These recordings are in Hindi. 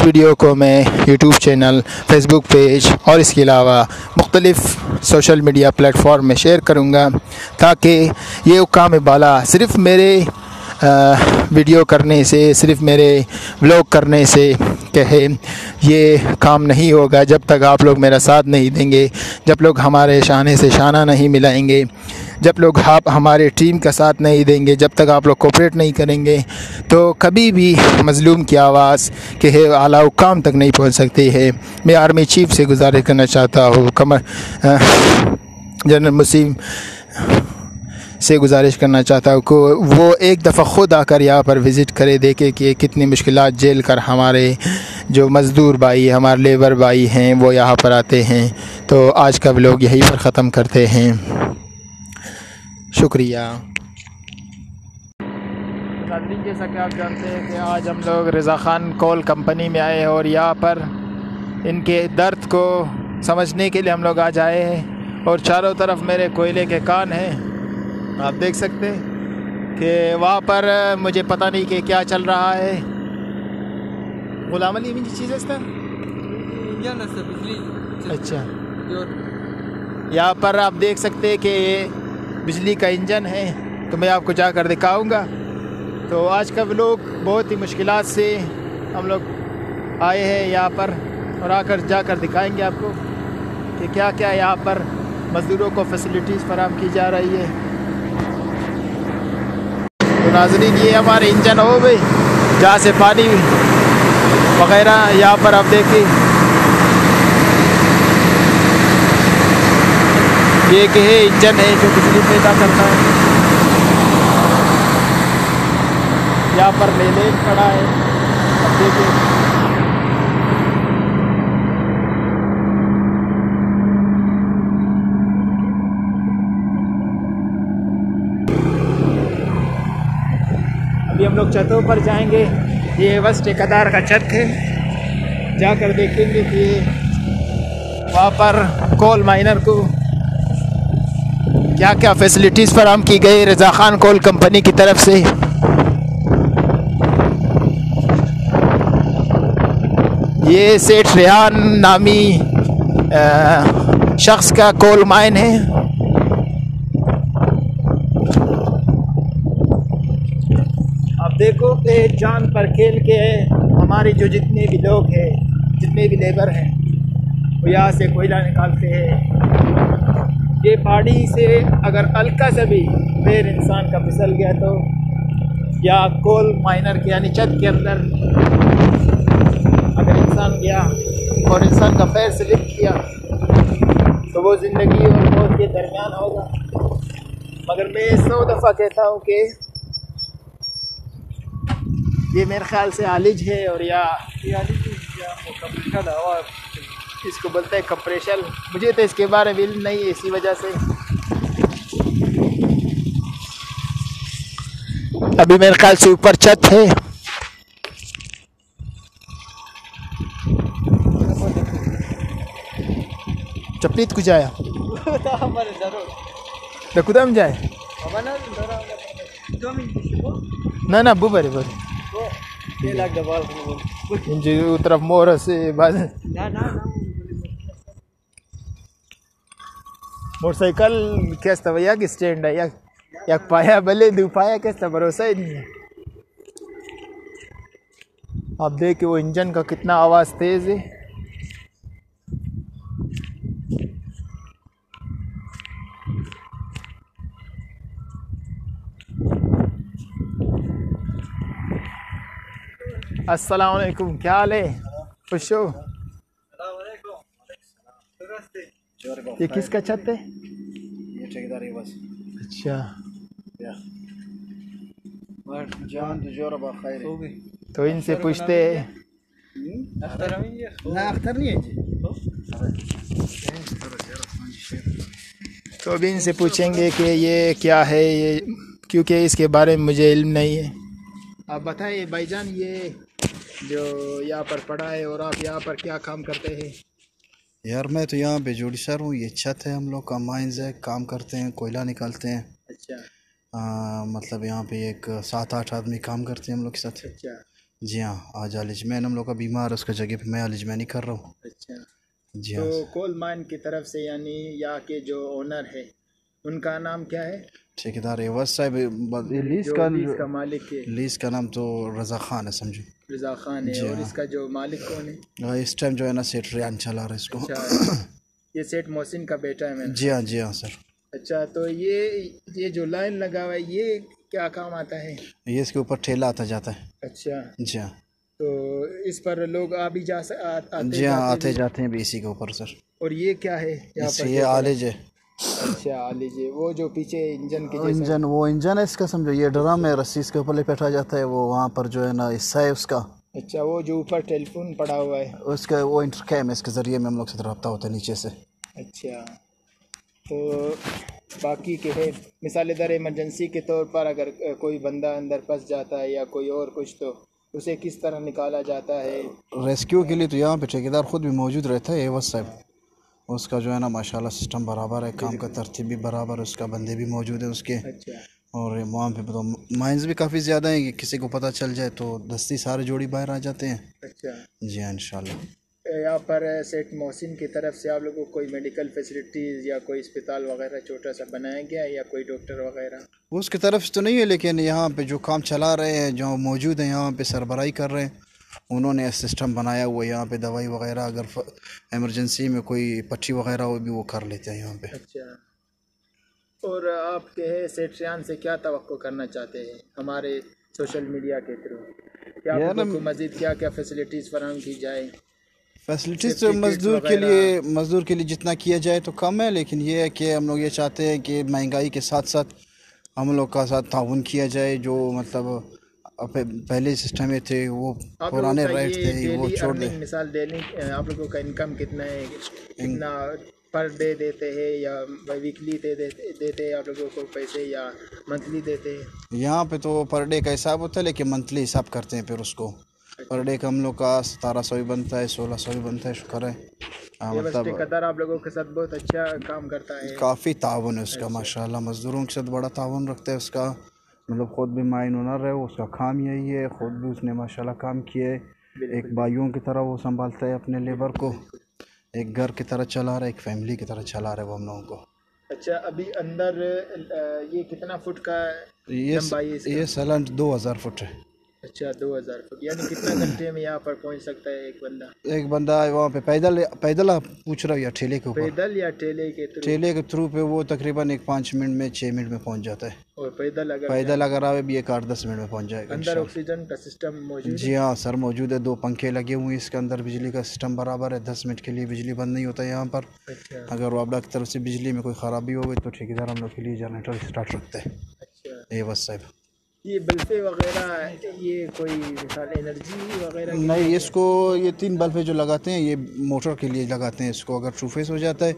वीडियो को मैं यूट्यूब चैनल, फेसबुक पेज और इसके अलावा मुख्तलिफ़ सोशल मीडिया प्लेटफॉर्म में शेयर करूँगा, ताकि ये हुक्काम बाला सिर्फ़ मेरे वीडियो करने से, सिर्फ़ मेरे व्लॉग करने से कहे ये काम नहीं होगा जब तक आप लोग मेरा साथ नहीं देंगे, जब लोग हमारे शाने से शाना नहीं मिलाएंगे, जब लोग आप हमारे टीम का साथ नहीं देंगे, जब तक आप लोग कोऑपरेट नहीं करेंगे, तो कभी भी मज़लूम की आवाज़ के आला हुक्काम तक नहीं पहुंच सकती है। मैं आर्मी चीफ से गुजारिश करना चाहता हूँ, जनरल मुसीम से गुजारिश करना चाहता हूँ कि वो एक दफ़ा ख़ुद आकर यहाँ पर विज़िट करे, देखे कि कितनी मुश्किलात झेल कर हमारे जो मज़दूर भाई, हमारे लेबर भाई हैं वो यहाँ पर आते हैं। तो आज का व्लॉग यहीं पर ख़त्म करते हैं। शुक्रिया। जैसा कि आप जानते हैं कि आज हम लोग रज़ा ख़ान कोल कंपनी में आए हैं और यहाँ पर इनके दर्द को समझने के लिए हम लोग आज आए हैं। और चारों तरफ मेरे कोयले के कान हैं, आप देख सकते हैं कि वहाँ पर मुझे पता नहीं कि क्या चल रहा है। गुलाम अली में चीज़ है अच्छा, यहाँ पर आप देख सकते हैं कि बिजली का इंजन है, तो मैं आपको जाकर दिखाऊंगा। तो आज का व्लॉग बहुत ही मुश्किलात से हम लोग आए हैं यहाँ पर, और आकर जाकर दिखाएंगे आपको कि क्या क्या यहाँ पर मज़दूरों को फैसिलिटीज़ फराहम की जा रही है। तो नाज़रीन, ये हमारे इंजन हो गए जहाँ से पानी वगैरह यहाँ पर आप देखिए, ये एक है इंजन है जो बिजली पैदा करता है। यहाँ पर लेन पड़ा है, अब देखिए अभी हम लोग छतों पर जाएंगे। ये बस ठेकेदार का छत है, जाकर देखेंगे कि वहाँ पर कोल माइनर को क्या क्या फैसिलिटीज़ फराहम की गई रज़ा ख़ान कोल कंपनी की तरफ से। ये सेठ रेहान नामी शख्स का कोल माइन है। अब देखो कि जान पर खेल के हमारे जो जितने भी लोग हैं, जितने भी लेबर हैं, वो यहाँ से कोयला निकालते हैं। ये पहाड़ी से अगर हल्का सा भी पैर इंसान का फिसल गया तो, या कोल माइनर के यानी छत के अंदर अगर इंसान गया और इंसान का पैर स्लिप किया तो वो ज़िंदगी और मौत के दरमियान होगा। मगर मैं 100 दफ़ा कहता हूँ कि ये मेरे ख्याल से आलिज है, और या कंप्रेशर हवा इसको बोलते हैं, कंप्रेशर। मुझे तो इसके बारे में इल्म नहीं है, इसी वजह से अभी मेरे ख्याल से ऊपर छत है। चपलीत कुछ आया खुदा में जाए ना ना बु बरे बरे तरफ मोर से मोटरसाइकिल कैसा भैया कि स्टैंड है या पाया भले दो पाया कैसा, भरोसा ही नहीं है। आप देखिए वो इंजन का कितना आवाज़ तेज़ है। अस्सलाम वालेकुम, क्या हाल है? खुश हो? ये किसका छत है? ये ठेकेदार है बस। अच्छा, जान तो इनसे पूछते ना अख्तर नहीं है जी। तो अभी इनसे पूछेंगे कि ये क्या है, ये क्योंकि इसके बारे में मुझे इल्म नहीं है। आप बताइए भाईजान, ये जो यहाँ पर पड़ा है और आप यहाँ पर क्या काम करते हैं? यार मैं तो यहाँ पे जोड़ी सर हूँ। ये छत है, हम लोग का माइंस है, काम करते हैं, कोयला निकालते हैं। अच्छा, मतलब यहाँ पे एक 7-8 आदमी काम करते हैं हम लोग के साथ। अच्छा, जी हाँ, आज आलिजमैन हम लोग का बीमार है, उसका जगह पे मैं आलिजमैन ही कर रहा हूँ। अच्छा, जी हाँ। तो कोल माइन की तरफ से यानी यहाँ के जो ओनर है उनका नाम क्या है? ठेकेदार एवज साहब, लीज जो का लीज का मालिक है लीज का नाम तो रज़ा खान है समझो। रजा खान है। जी और हाँ। इसका जो मालिक कौन है? इस टाइम जो है ना सेठ रियान चला रहा है इसको। अच्छा, ये सेठ मोहसिन का बेटा है मैंने। जी हाँ सर। अच्छा, तो ये जो लाइन लगा हुआ है ये क्या काम आता है? ये इसके ऊपर ठेला आता जाता है। अच्छा, जी हाँ। तो इस पर लोग आ भी आते जी हाँ, आते भी? जाते हैं भी इसी के ऊपर सर। और ये क्या है यहाँ पर? ये आलिज है। अच्छा, लीजिए वो जो पीछे इंजन के जैसा। इंजन, वो इंजन है इसका समझो। ये ड्रम है, रस्सी इसके ऊपर लिपटा जाता है, वो वहाँ पर जो है ना हिस्सा है उसका। अच्छा, वो जो ऊपर टेलीफोन पड़ा हुआ है उसका वो इंटरकैम है, इसके ज़रिए में हम लोग से रब्ता होता है नीचे से। अच्छा, तो बाकी के है मिसाल इधर इमरजेंसी के तौर पर अगर कोई बंदा अंदर फंस जाता है या कोई और कुछ, तो उसे किस तरह निकाला जाता है? रेस्क्यू के लिए तो यहाँ पे ठेकेदार ख़ुद भी मौजूद रहता है एवज साहब। उसका जो है ना माशाल्लाह सिस्टम बराबर है, काम का तरतीब भी बराबर है, उसका बंदे भी मौजूद है उसके। अच्छा, और वहाँ पे तो माइंस भी काफ़ी ज़्यादा हैं कि किसी को पता चल जाए तो दस्ती सारे जोड़ी बाहर आ जाते हैं। अच्छा, जी हाँ इंशाल्लाह। यहाँ पर सेठ मोहसिन की तरफ से आप लोगों को कोई मेडिकल फैसिलिटीज़ या कोई अस्पताल वगैरह छोटा सा बनाया गया है या कोई डॉक्टर वगैरह? वो उसकी तरफ से तो नहीं है, लेकिन यहाँ पे जो काम चला रहे हैं, जो मौजूद हैं यहाँ पे सरबराही कर रहे हैं, उन्होंने सिस्टम बनाया हुआ है यहाँ पे। दवाई वगैरह अगर इमरजेंसी में कोई पट्टी वगैरह हो भी वो कर लेते हैं यहाँ पे। अच्छा, और आप के सेठ रियान से क्या तवक्को करना चाहते हैं हमारे सोशल मीडिया के थ्रू? क्या आप लोगों को मज़ीद क्या क्या फैसिलिटीज़ फराहम की जाए? फैसिलिटीज़ तो मज़दूर के लिए जितना किया जाए तो कम है, लेकिन ये है कि हम लोग ये चाहते हैं कि महंगाई के साथ साथ हम लोग का साथ ताउन किया जाए। जो मतलब पहले सिस्टम में थे वो पुराने राइट थे वो छोड़ दें। मिसाल डेली आप लोगों का इनकम कितना है, कितना पर डे देते हैं या वीकली देते हैं आप लोगों को पैसे, या मंथली देते हैं? यहाँ पे तो पर डे का हिसाब होता है, लेकिन मंथली हिसाब करते हैं फिर उसको। पर डे का हम लोग का 1700 भी बनता है, 1600 भी बनता है। शुक्र है मतलब ठेकेदार आप लोगों के साथ बहुत अच्छा काम करता है, काफ़ी ताउन है उसका माशाल्लाह। मज़दूरों के साथ बड़ा ताउन रखता है उसका। मतलब ख़ुद भी माइन ओनर है, उसका काम यही है। ख़ुद भी उसने माशाल्लाह काम किया है। एक भाइयों की तरह वो संभालता है अपने लेबर को, एक घर की तरह चला रहा है, एक फैमिली की तरह चला रहा है वो हम लोगों को। अच्छा, अभी अंदर ये कितना फुट का लंबाई है इसका? ये सालान 2000 फुट है। अच्छा, 2000 फुट, यानी कितना घंटे में यहाँ पर पहुँच सकता है एक बंदा? एक बंदा वहाँ पे पैदल आप पूछ रहा हो या ठेले के ऊपर? पैदल या ठेले के थ्रू? ठेले के थ्रू पे वो तकरीबन एक 5 मिनट में 6 मिनट में पहुँच जाता है। और पैदल अगर आवे भी एक 8-10 मिनट में पहुँच जाएगा। अंदर ऑक्सीजन का सिस्टम मौजूद है? जी हाँ सर मौजूद है। 2 पंखे लगे हुए हैं इसके अंदर। बिजली का सिस्टम बराबर है। 10 मिनट के लिए बिजली बंद नहीं होता है यहाँ पर। अच्छा, अगर वापडा की तरफ से बिजली में कोई ख़राबी हो गई तो ठेकेदार हम लोग के लिए जनरेटर स्टार्ट रखता है। अच्छा, ये बस साहब। ये बल्बे वगैरह ये कोई मिसाल एनर्जी वगैरह नहीं, इसको ये 3 बल्ब जो लगाते हैं ये मोटर के लिए लगाते हैं। इसको अगर ट्रू फेस हो जाता है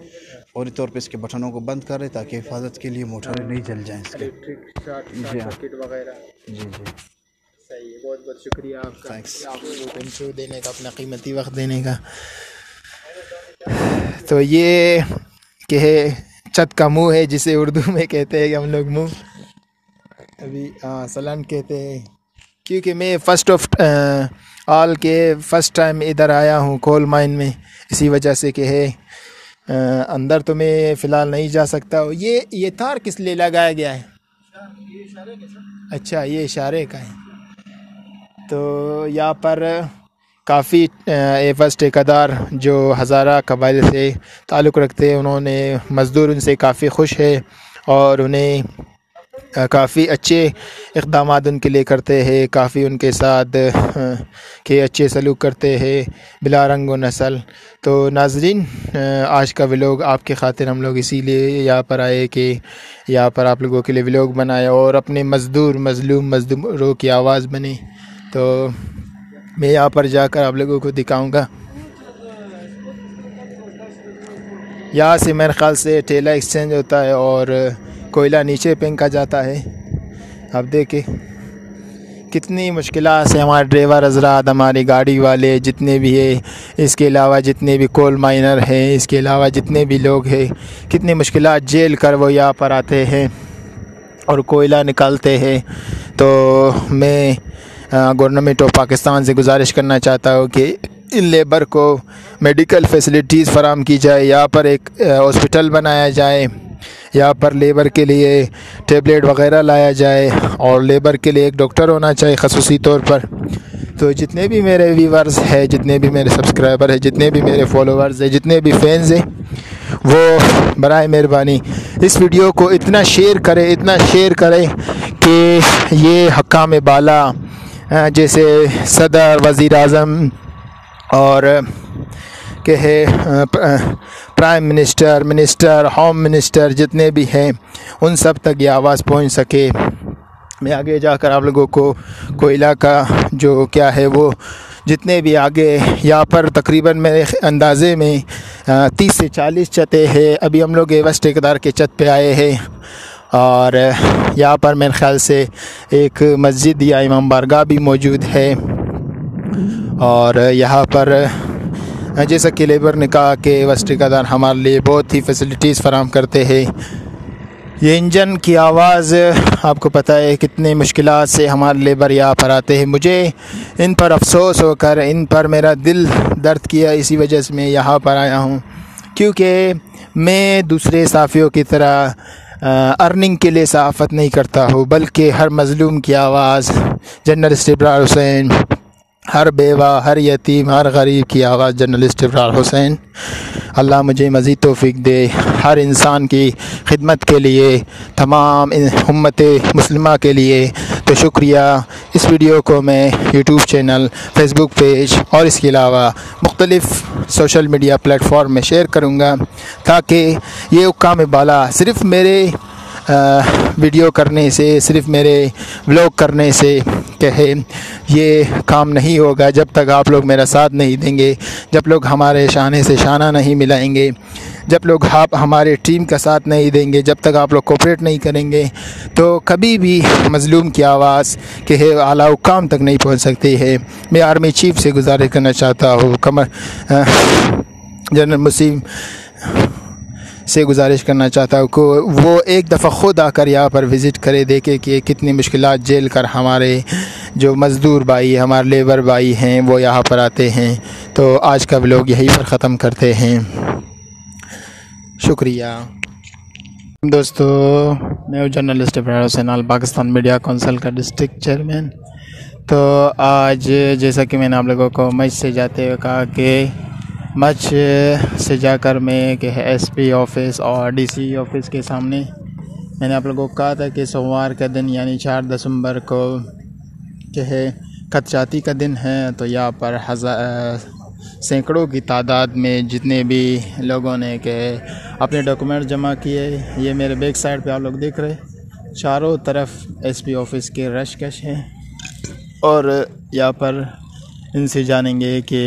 फौरी तौर पे इसके बटनों को बंद करें ताकि हिफाजत के लिए मोटर नहीं जल जाए इसके। इलेक्ट्रिक सर्किट वगैरह? जी सही है, बहुत बहुत शुक्रिया आपका, आप लोगों को इंटरव्यू देने का, अपना कीमती वक्त देने का। तो ये कि छत का मुंह है जिसे उर्दू में कहते हैं कि हम लोग मुंह, अभी सलान कहते हैं, क्योंकि मैं फ़र्स्ट ऑफ ऑल के फ़र्स्ट टाइम इधर आया हूँ कोल माइन में, इसी वजह से कि है अंदर तो मैं फ़िलहाल नहीं जा सकता। ये तार किस लिए लगाया गया है? अच्छा, ये इशारे का है। तो यहाँ पर काफ़ी एवज ठेकेदार जो हज़ारा कबाइल से ताल्लुक़ रखते हैं, उन्होंने मज़दूर उनसे काफ़ी खुश है और उन्हें काफ़ी अच्छे इक़दामात उनके लिए करते हैं, काफ़ी उनके साथ के अच्छे सलूक करते हैं बिला रंग व नस्ल। तो नाज़रीन, आज का व्लॉग आपके ख़ातिर हम लोग इसीलिए यहाँ पर आए कि यहाँ पर आप लोगों के लिए व्लॉग बनाए और अपने मज़लूम मज़दूरों की आवाज़ बने। तो मैं यहाँ पर जाकर आप लोगों को दिखाऊँगा। यहाँ से मेरे ख़्याल से ठेला एक्सचेंज होता है और कोयला नीचे फेंका जाता है। आप देखें कितनी मुश्किलात से हमारे ड्राइवर हज़रात, हमारी गाड़ी वाले जितने भी है, इसके अलावा जितने भी कोल माइनर हैं, इसके अलावा जितने भी लोग हैं, कितनी मुश्किलात झेल कर वो यहाँ पर आते हैं और कोयला निकालते हैं। तो मैं गवर्नमेंट ऑफ पाकिस्तान से गुजारिश करना चाहता हूँ कि इन लेबर को मेडिकल फैसिलिटीज़ फराम की जाए, यहाँ पर एक हॉस्पिटल बनाया जाए, यहाँ पर लेबर के लिए टेबलेट वगैरह लाया जाए और लेबर के लिए एक डॉक्टर होना चाहिए ख़ुसूसी तौर पर। तो जितने भी मेरे व्यूवर्स हैं, जितने भी मेरे सब्सक्राइबर हैं, जितने भी मेरे फॉलोअर्स हैं, जितने भी फैंस हैं, वो बराए मेहरबानी इस वीडियो को इतना शेयर करें कि ये हकाम बाला जैसे सदर, वज़ीर आज़म और के है प्राइम मिनिस्टर, होम मिनिस्टर जितने भी हैं उन सब तक ये आवाज़ पहुंच सके। मैं आगे जाकर आप लोगों को कोयला का जो क्या है वो जितने भी आगे यहाँ पर तकरीबन मेरे अंदाज़े में 30 से 40 छतें हैं। अभी हम लोग एवस ठेकेदार के छत पे आए हैं और यहाँ पर मेरे ख़्याल से एक मस्जिद या इमाम बारगाह भी मौजूद है। और यहाँ पर जैसा कि लेबर ने कहा कि एवस ठेकेदार हमारे लिए बहुत ही फैसिलिटीज़ फराम करते हैं। ये इंजन की आवाज़ आपको पता है कितनी मुश्किलात से हमारे लेबर यहाँ पर आते हैं। मुझे इन पर अफसोस होकर इन पर मेरा दिल दर्द किया, इसी वजह से मैं यहाँ पर आया हूँ, क्योंकि मैं दूसरे साफ़ियों की तरह अर्निंग के लिए सहाफ़त नहीं करता हूँ, बल्कि हर मज़लूम की आवाज़, जर्नलिस्ट इब्रार हुसैन, हर बेवा, हर यतीम, हर गरीब की आवाज़ जर्नलिस्ट इब्रार हुसैन। अल्लाह मुझे मज़ीद तौफ़ीक दे हर इंसान की खिदमत के लिए, तमाम उम्मत मुस्लिमा के लिए। तो शुक्रिया। इस वीडियो को मैं यूट्यूब चैनल, फेसबुक पेज और इसके अलावा मुख्तलिफ़ सोशल मीडिया प्लेटफॉर्म में शेयर करूँगा, ताकि ये हुक्काम बाला सिर्फ़ मेरे वीडियो करने से, सिर्फ़ मेरे व्लॉग करने से कहे ये काम नहीं होगा जब तक आप लोग मेरा साथ नहीं देंगे, जब लोग हमारे शाने से शाना नहीं मिलाएंगे, जब लोग आप हमारे टीम का साथ नहीं देंगे, जब तक आप लोग कोऑपरेट नहीं करेंगे, तो कभी भी मज़लूम की आवाज़ के है आला हुक्काम तक नहीं पहुंच सकती है। मैं आर्मी चीफ़ से गुजारिश करना चाहता हूँ, जनरल मुसीम से गुजारिश करना चाहता हूँ कि वो एक दफ़ा ख़ुद आकर यहाँ पर विज़िट करे, देखे कि कितनी मुश्किलात झेल कर हमारे जो मज़दूर भाई, हमारे लेबर भाई हैं वो यहाँ पर आते हैं। तो आज का व्लॉग यहीं पर ख़त्म करते हैं। शुक्रिया दोस्तों। मैं हूँ journalist Ibrar Hussain, Pakistan media council का डिस्ट्रिक्ट चेयरमैन। तो आज जैसा कि मैंने आप लोगों को मच से जाते हुए कहा कि मच से जाकर मैं कि एसपी ऑफ़िस और डीसी ऑफ़िस के सामने मैंने आप लोगों को कहा था कि सोमवार का दिन यानी 4 दिसंबर को कि है खदशाती का दिन है। तो यहाँ पर सैकड़ों की तादाद में जितने भी लोगों ने के अपने डॉक्यूमेंट जमा किए, ये मेरे बैक साइड पे आप लोग देख रहे, चारों तरफ एसपी ऑफ़िस के रश-कश हैं। और यहाँ पर इनसे जानेंगे कि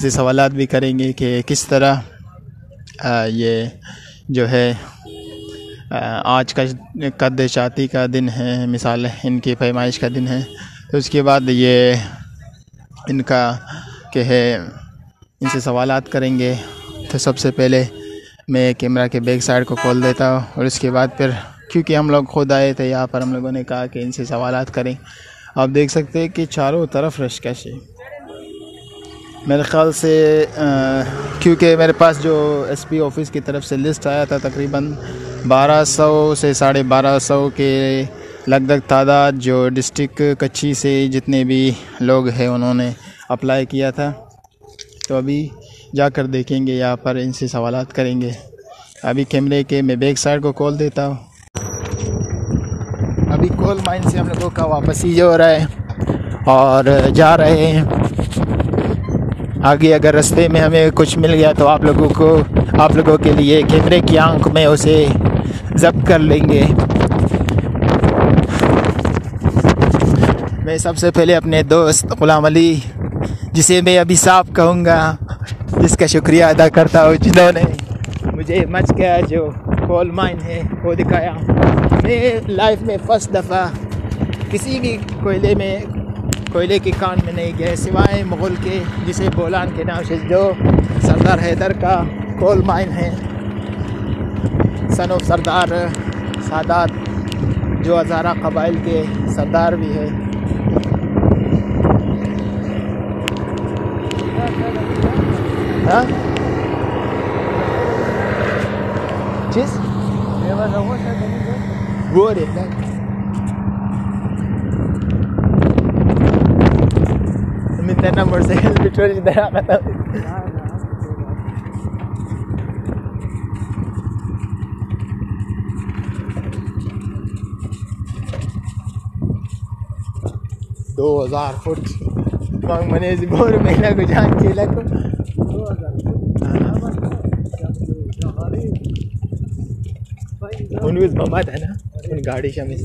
से सवालात भी करेंगे कि किस तरह ये जो है आज का खदशाती का दिन है, मिसाल इनकी पैमाइश का दिन है। तो उसके बाद ये इनका के है इनसे सवालात करेंगे। तो सबसे पहले मैं कैमरा के बैक साइड को खोल देता हूँ और उसके बाद फिर क्योंकि हम लोग खुद आए थे यहाँ पर, हम लोगों ने कहा कि इनसे सवालात करें। आप देख सकते हैं कि चारों तरफ रश-कश है। मेरे ख़्याल से क्योंकि मेरे पास जो एसपी ऑफ़िस की तरफ से लिस्ट आया था, तकरीबन 1200 से 1250 के लगभग तादाद जो डिस्ट्रिक्ट कच्ची से जितने भी लोग हैं उन्होंने अप्लाई किया था। तो अभी जाकर देखेंगे, यहाँ पर इनसे सवालात करेंगे। अभी कैमरे के मैं बैक साइड को खोल देता हूँ। अभी कोल माइन से हम लोगों का वापसी हो रहा है और जा रहे हैं आगे। अगर रास्ते में हमें कुछ मिल गया तो आप लोगों के लिए कैमरे की आंख में उसे ज़ब्त कर लेंगे। मैं सबसे पहले अपने दोस्त ग़ुलाम अली, जिसे मैं अभी साफ कहूँगा, जिसका शुक्रिया अदा करता हूँ, जिन्होंने मुझे मच गया जो कोल माइन है वो दिखाया। मैं लाइफ में फ़र्स्ट दफ़ा किसी भी कोयले की कान में नहीं गए, सिवाय मुग़ल के, जिसे बोलान के नाम से, जो सरदार हैदर का कोल माइन है, सन ऑफ सरदार सादात, जो हज़ारा कबाइल के सरदार भी है। हाँ चीज़ वो रहता है मिलता मोटरसाइकिल पेट्रोल इधर आना था। दो 2000 फुट मैंने बोर महीना को जान केला को 2000 उन्नीस मम्मा था ना उन गाड़ी शामिल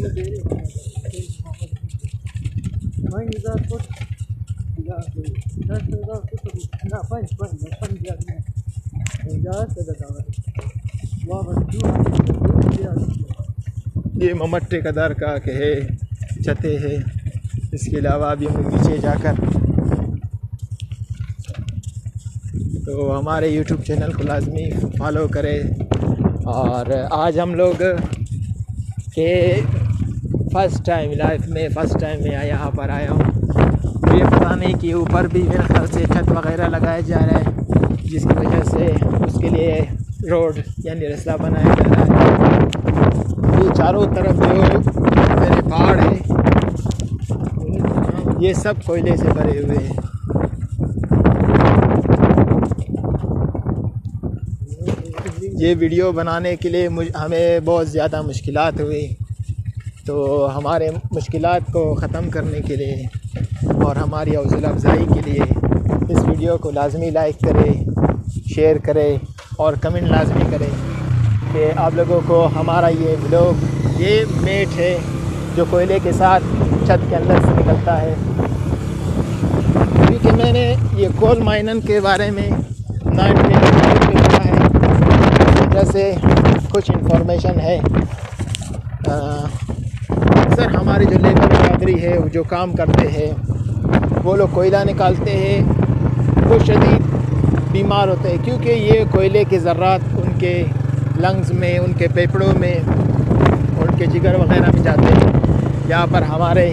ये मम्मट ठेकेदार का के है छते है। इसके अलावा अभी हम नीचे जाकर तो हमारे YouTube चैनल को लाजमी फॉलो करें। और आज हम लोग के फ़र्स्ट टाइम लाइफ में मैं यहाँ पर आया हूँ। ये पता नहीं कि ऊपर भी मेरे ख्याल से छत वगैरह लगाया जा रहा है जिसकी वजह से उसके लिए रोड यानी रास्ता बनाया जा रहा है। ये चारों तरफ जो मेरे पहाड़ है ये सब कोयले से भरे हुए हैं। ये वीडियो बनाने के लिए हमें बहुत ज़्यादा मुश्किलात हुई। तो हमारे मुश्किलात को ख़त्म करने के लिए और हमारी हौसला अफजाई के लिए इस वीडियो को लाजमी लाइक करें, शेयर करें और कमेंट लाजमी करें कि आप लोगों को हमारा ये व्लॉग ये मेट है जो कोयले के साथ छत के अंदर से निकलता है। क्योंकि मैंने ये कोल माइनन के बारे में 19 में पढ़ा है, इस वजह से कुछ इन्फॉर्मेशन है। सर हमारे जो लेबर बरादरी है वो जो काम करते हैं वो लोग कोयला निकालते हैं वो शदीद बीमार होते हैं क्योंकि ये कोयले के ज़र्रात उनके लंग्स में, उनके फेफड़ों में, उनके जिगर वगैरह में जाते हैं। यहाँ पर हमारे